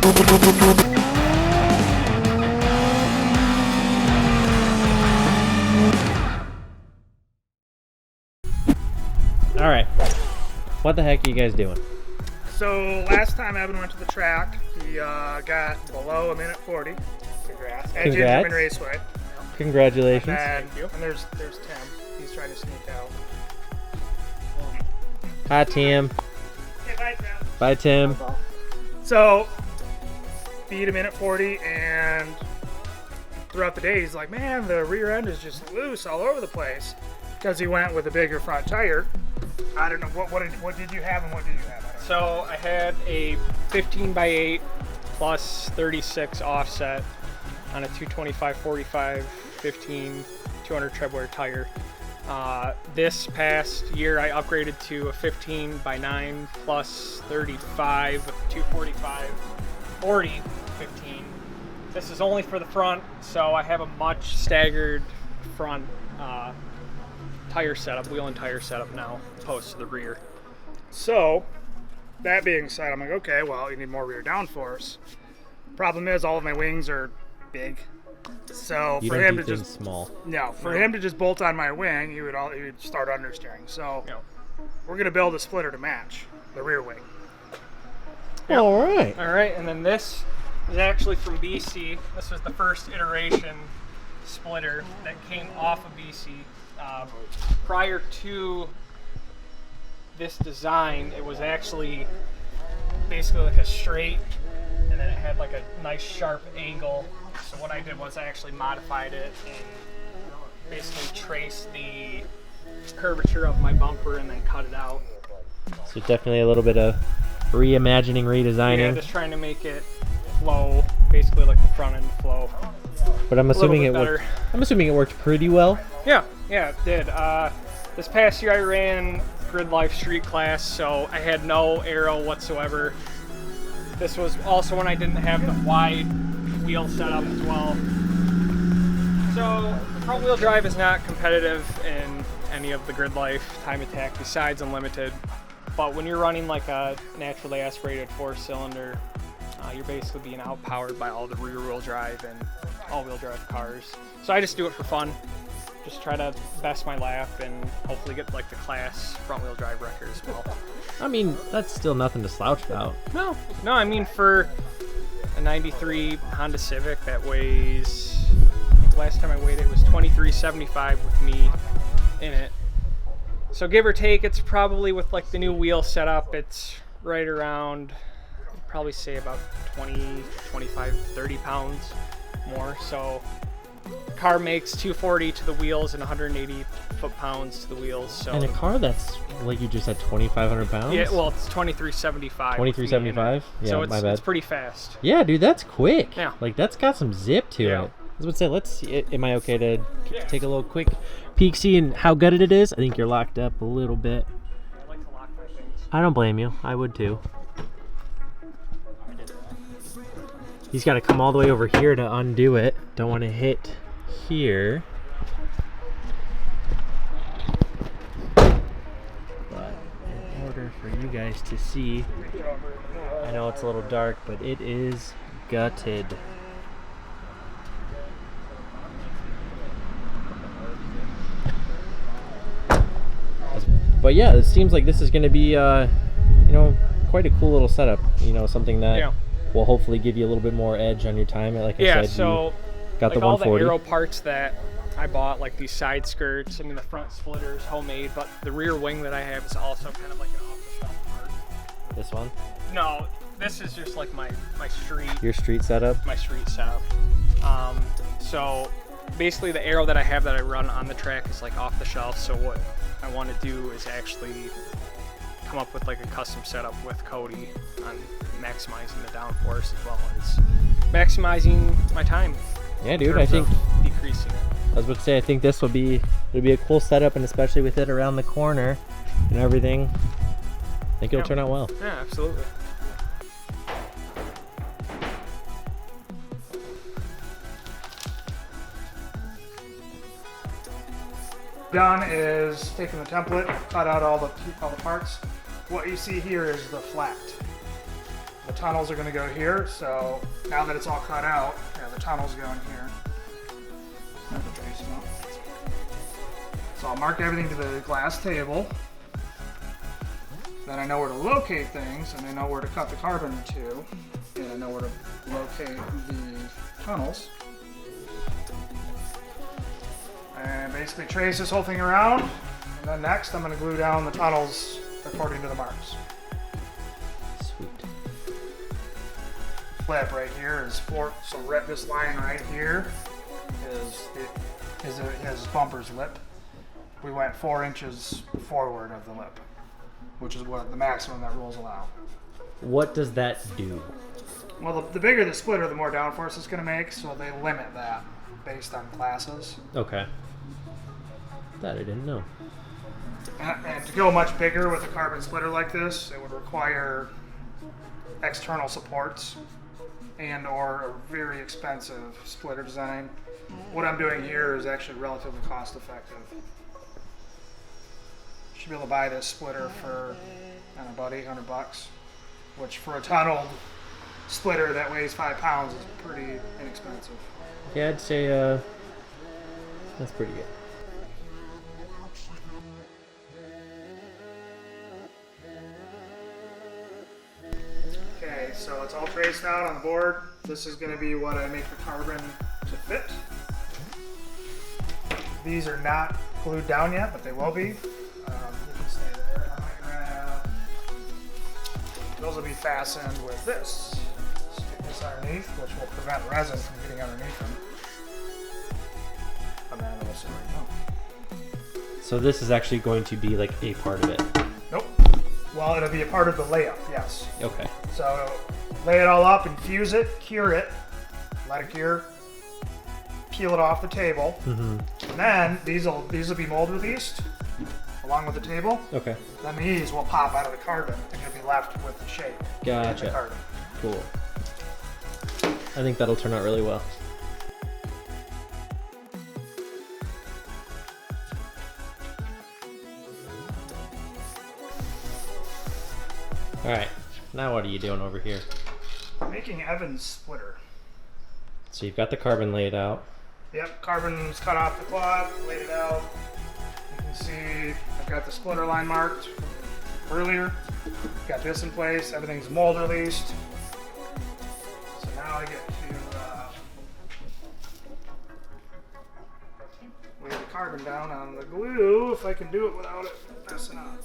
All right, what the heck are you guys doing? So last time Evan went to the track, he got below a minute 40. Congrats. At Gingerman Raceway. Congratulations. And there's Tim. He's trying to sneak out. Hi, Tim. Hey, bye, Tim. Bye, Tim. So, beat a minute 40, and throughout the day, he's like, man, the rear end is just loose all over the place. Because he went with a bigger front tire. I don't know, what did you have and what did you have? So I had a 15x8 plus 36 offset on a 225/45 15 200 tread wear tire. This past year I upgraded to a 15x9 plus 35 with 245/40 15. This is only for the front, so I have a much staggered front tire setup, wheel and tire setup now, opposed to the rear. So, that being said, I'm like, okay, well, you need more rear downforce. Problem is, all of my wings are big. So you for don't him do to things just small. No, for him to just bolt on my wing, he would start understeering. So we're gonna build a splitter to match the rear wing. Yep. All right. All right, and then this is actually from BC. This was the first iteration splitter that came off of BC. Prior to this design, it was actually basically like a straight, and then it had like a nice sharp angle. So what I did was I actually modified it and basically traced the curvature of my bumper and then cut it out. So definitely a little bit of reimagining, redesigning. Yeah, just trying to make it flow, basically like the front end flow. But I'm assuming it worked. I'm assuming it worked pretty well. Yeah, it did. This past year I ran Grid Life Street class, so I had no aero whatsoever. This was also when I didn't have the wide wheel setup as well. So front wheel drive is not competitive in any of the Grid Life time attack besides Unlimited. But when you're running like a naturally aspirated 4-cylinder, you're basically being outpowered by all the rear wheel drive and all-wheel drive cars. So I just do it for fun. Just try to best my lap and hopefully get like the class front wheel drive record as well. I mean, that's still nothing to slouch about. No, I mean for a 93 Honda Civic that weighs, I think last time I weighed it was 2375 with me in it. So give or take, it's probably with like the new wheel setup, it's right around, I'd probably say about 20, 25, 30 pounds more. So the car makes 240 to the wheels and 180 foot-pounds to the wheels. So and a car that's, like you just said, 2,500 pounds? Yeah, well, it's 2375. 2375? Yeah, so my bad. it's pretty fast. Yeah, dude, that's quick. Yeah. Like, that's got some zip to it. I was going to say, let's see, am I okay to take a little quick peek, see how gutted it is? I think you're locked up a little bit. I like to lock my things. I don't blame you. I would too. He's got to come all the way over here to undo it. Don't want to hit here. But in order for you guys to see, I know it's a little dark, but it is gutted. But yeah, it seems like this is going to be, you know, quite a cool little setup. You know, something that will hopefully give you a little bit more edge on your time. Like I said, so got like the 140. all the aero parts that I bought, like these side skirts, I mean the front splitter is homemade, but the rear wing that I have is also kind of like an off-the-shelf part. This one? No, this is just like my street. Your street setup? My street setup. So basically the aero that I have that I run on the track is like off the shelf, so what I want to do is actually come up with like a custom setup with Cody on maximizing the downforce as well as maximizing my time. Yeah, dude, I think decreasing it. I was about to say, I think this would be a cool setup, and especially with it around the corner and everything, I think it'll turn out well. Yeah, absolutely. Done is taking the template, cut out all the parts. What you see here is the flat. The tunnels are going to go here, so now that it's all cut out, yeah, the tunnels go in here. So I'll mark everything to the glass table. Then I know where to locate things, and I know where to cut the carbon to, and I know where to locate the tunnels. And basically trace this whole thing around, and then next I'm going to glue down the tunnels according to the marks. Sweet. Flip right here is so this line right here is his bumper's lip. We went 4 inches forward of the lip, which is what the maximum that rules allow. What does that do? Well, the bigger the splitter, the more downforce it's going to make, so they limit that based on classes. Okay. That I didn't know. And to go much bigger with a carbon splitter like this, it would require external supports and or a very expensive splitter design. What I'm doing here is actually relatively cost effective. Should be able to buy this splitter for about $800, which for a tunneled splitter that weighs 5 pounds is pretty inexpensive. Yeah, I'd say that's pretty good. Okay, so it's all traced out on the board. This is going to be what I make the carbon to fit. These are not glued down yet, but they will be. You can stay there. I might grab. Those will be fastened with this. Stick this underneath, which will prevent resin from getting underneath them. And then we'll see where we go. So this is actually going to be like a part of it. Nope. Well, it'll be a part of the layup, yes. Okay. So lay it all up, infuse it, cure it, let it cure, peel it off the table, and then these will be mold released along with the table. Okay. Then these will pop out of the carbon and you'll be left with the shape of Gotcha. the carbon. Cool. I think that'll turn out really well. All right, now what are you doing over here? Making Evan's splitter. So you've got the carbon laid out. Yep, carbon's cut off the cloth, laid it out. You can see I've got the splitter line marked earlier. Got this in place, everything's mold released. So now I get to lay the carbon down on the glue, if I can do it without it messing up.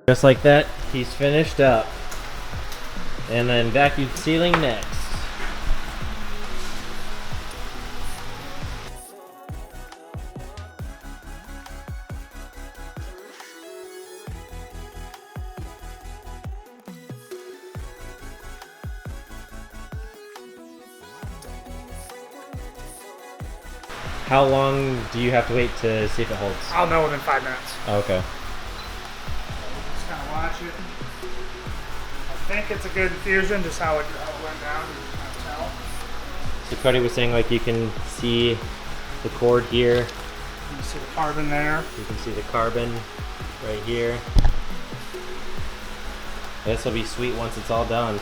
Just like that, he's finished up. And then vacuum sealing next. How long do you have to wait to see if it holds? I'll know within 5 minutes. Oh, okay. Just kind of watch it. I think it's a good infusion, just how it went down, you can kind of tell. So Cody was saying like you can see the cord here. You can see the carbon there. You can see the carbon right here. This will be sweet once it's all done.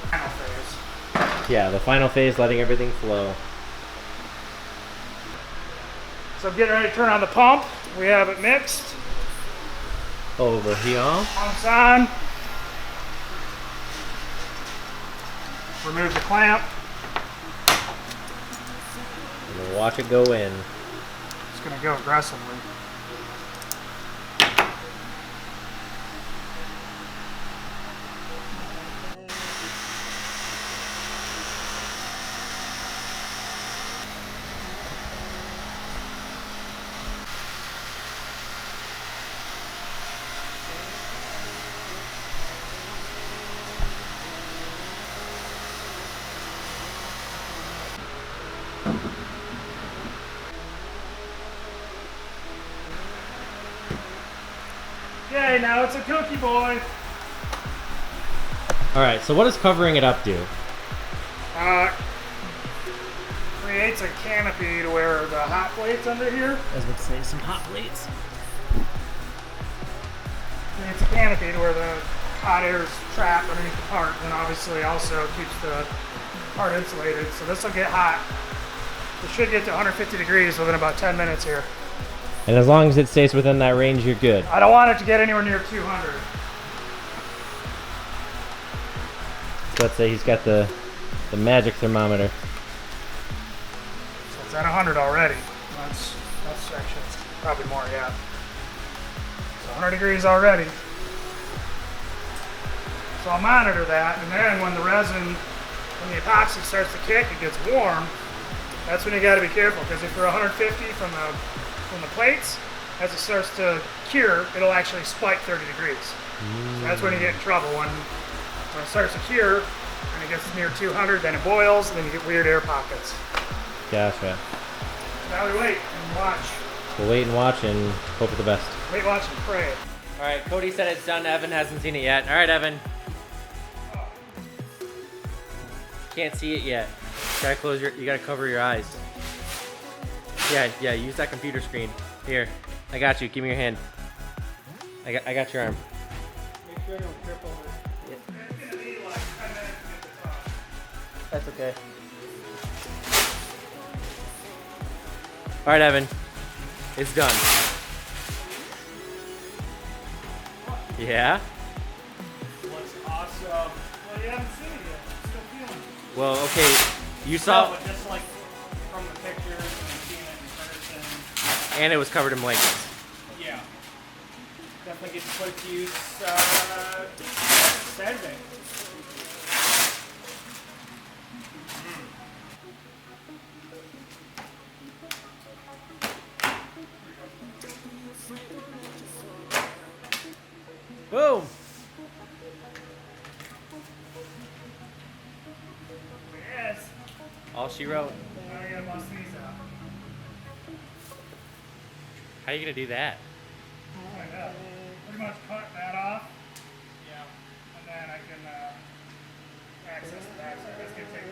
Final phase. Yeah, the final phase, letting everything flow. So I'm getting ready to turn on the pump. We have it mixed. Over here. Pump's on. Remove the clamp. Watch it go in. It's gonna go aggressively. Okay, now it's a cookie boy. All right, so what does covering it up do? Creates a canopy to where the hot plates under here. I was about to say some hot plates. Creates a canopy to where the hot air is trapped underneath the part, and obviously also keeps the part insulated. So this will get hot. It should get to 150 degrees within about 10 minutes here. And as long as it stays within that range, you're good. I don't want it to get anywhere near 200. So let's say he's got the magic thermometer. So it's at 100 already. That's actually probably more, yeah. So 100 degrees already. So I'll monitor that, and then when the the epoxy starts to kick, it gets warm. That's when you got to be careful, because if you're 150 from the plates, as it starts to cure, it'll actually spike 30 degrees. So that's when you get in trouble. When it starts to cure and it gets near 200, then it boils, and then you get weird air pockets. Gotcha. Now we wait and watch. We'll wait and watch and hope for the best. Wait, watch, and pray. All right, Cody said it's done. Evan hasn't seen it yet. All right, Evan. Can't see it yet. You gotta cover your eyes. Yeah, use that computer screen. Here, I got you. Give me your hand. I got your arm. Make sure I don't trip over. It's gonna be like 10 minutes to get this off. That's okay. All right, Evan. It's done. Yeah? Looks awesome. Well, you haven't seen it yet. It's still feeling it. Well, okay. You saw... No, but just like from the pictures and seeing it in person. And it was covered in blankets. Yeah. Definitely get to put it to use Saturday. Boom! Yes. All she wrote. Now I gotta bust these out. How are you gonna do that? Like that. Pretty much cut that off, Yeah. and then I can access the backside. That's gonna take me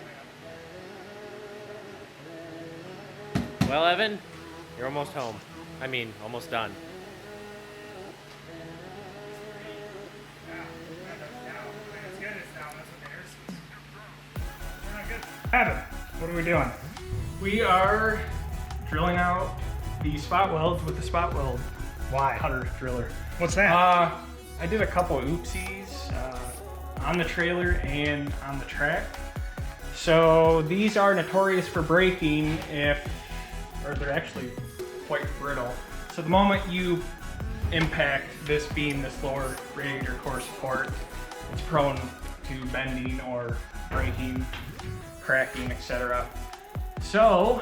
up. Well, Evan, you're almost home. I mean, almost done. Evan, what are we doing? We are drilling out the spot welds with the spot weld Why? cutter driller. What's that? I did a couple of oopsies on the trailer and on the track. So these are notorious for breaking or they're actually quite brittle. So the moment you impact this beam, this lower radiator core support, it's prone to bending or breaking, cracking, etc. So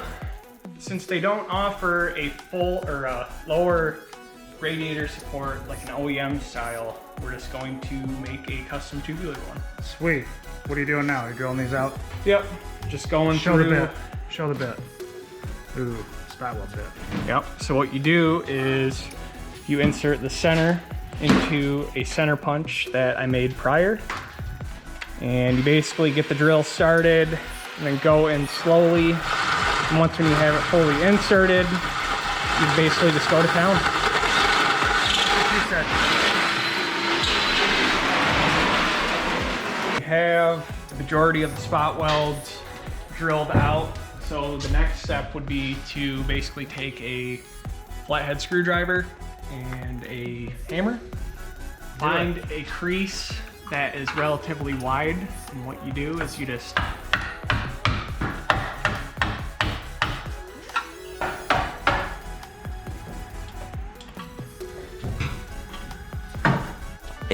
since they don't offer a full or a lower radiator support like an OEM style, we're just going to make a custom tubular one. Sweet. What are you doing now? You're drilling these out? Yep, just going Show through. the bit. Show the bit. Ooh, spot weld bit. Yep, so what you do is you insert the center into a center punch that I made prior, and you basically get the drill started and then go in slowly, and once when you have it fully inserted, you basically just go to town. We have the majority of the spot welds drilled out, so the next step would be to basically take a flathead screwdriver and a hammer, find a crease that is relatively wide, and what you do is you just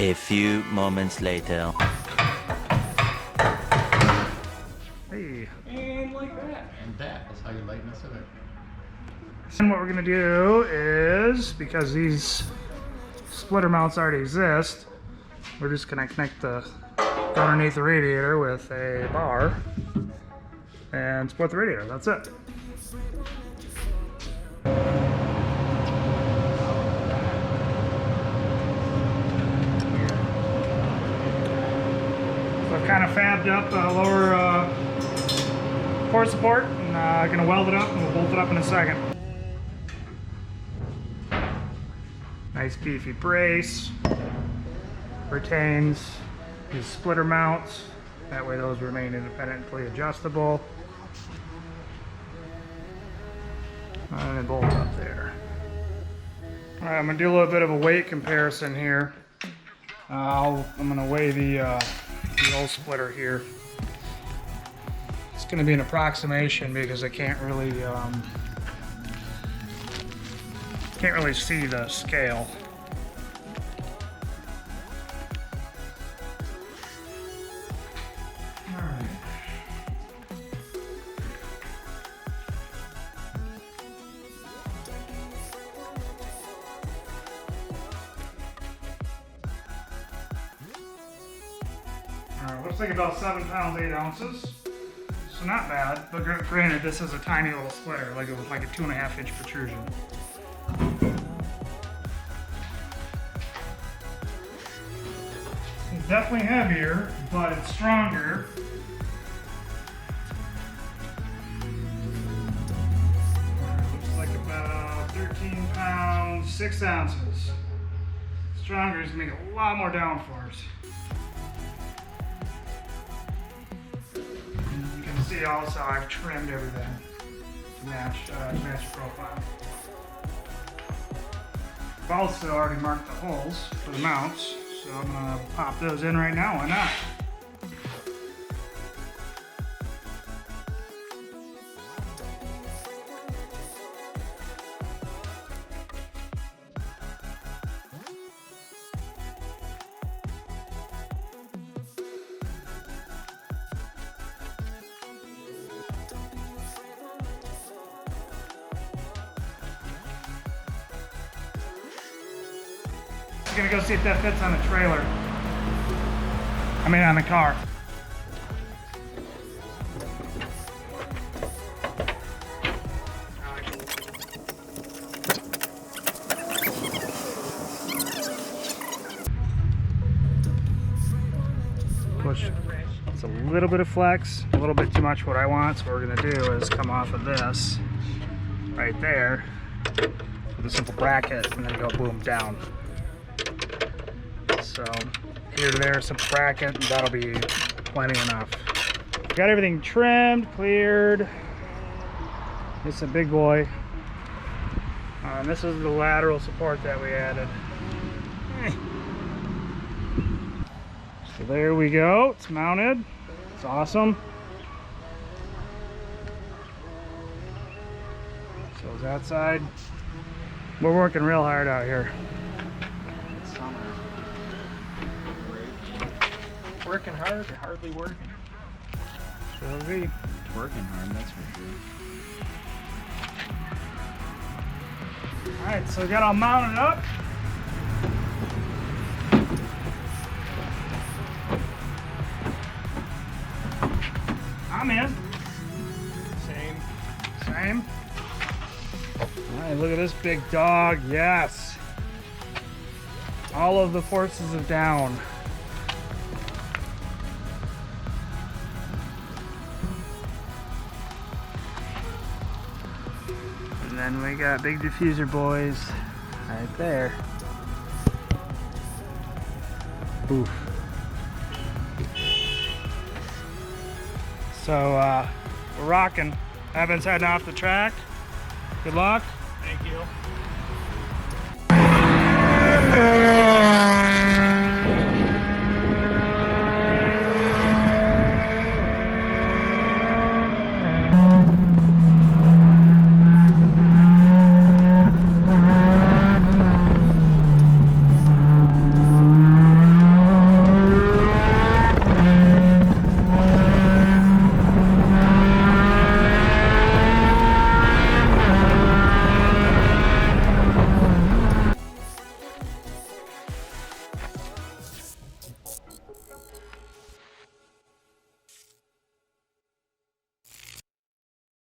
A few moments later. Hey. And like that. And that is how you lighten a Civic. And what we're gonna do is, because these splitter mounts already exist, we're just gonna connect the go underneath the radiator with a bar and split the radiator. That's it. So I've kind of fabbed up the lower port support, and gonna weld it up, and we'll bolt it up in a second. Nice beefy brace, retains these splitter mounts, that way those remain independently adjustable. And then bolt up there. Alright, I'm going to do a little bit of a weight comparison here. I'm going to weigh the old splitter here. It's going to be an approximation because I can't really see the scale. Alright. Looks like about 7 pounds 8 ounces. So not bad, but granted this is a tiny little splitter, like it was like a 2.5 inch protrusion. It's definitely heavier, but it's stronger. Looks like about 13 pounds 6 ounces. Stronger is gonna make a lot more downforce. You can see also I've trimmed everything to match the profile. I've also already marked the holes for the mounts, so I'm gonna pop those in right now. Why not? I'm gonna go see if that fits on the trailer. I mean on the car. Push. It's a little bit of flex, a little bit too much what I want, so what we're gonna do is come off of this right there with a simple bracket and then go boom down. So here to there, simple bracket, and that'll be plenty enough. Got everything trimmed, cleared. It's a big boy. And this is the lateral support that we added. So there we go, it's mounted. It's awesome. So is that side. We're working real hard out here. Working hard or hardly working? So be. Working hard, that's for sure. Alright, so we got all mounted up. I'm in. Same. Alright, look at this big dog. Yes. All of the forces of down. And then we got big diffuser boys right there. Oof. So we're rocking. Evan's heading off the track. Good luck. Thank you.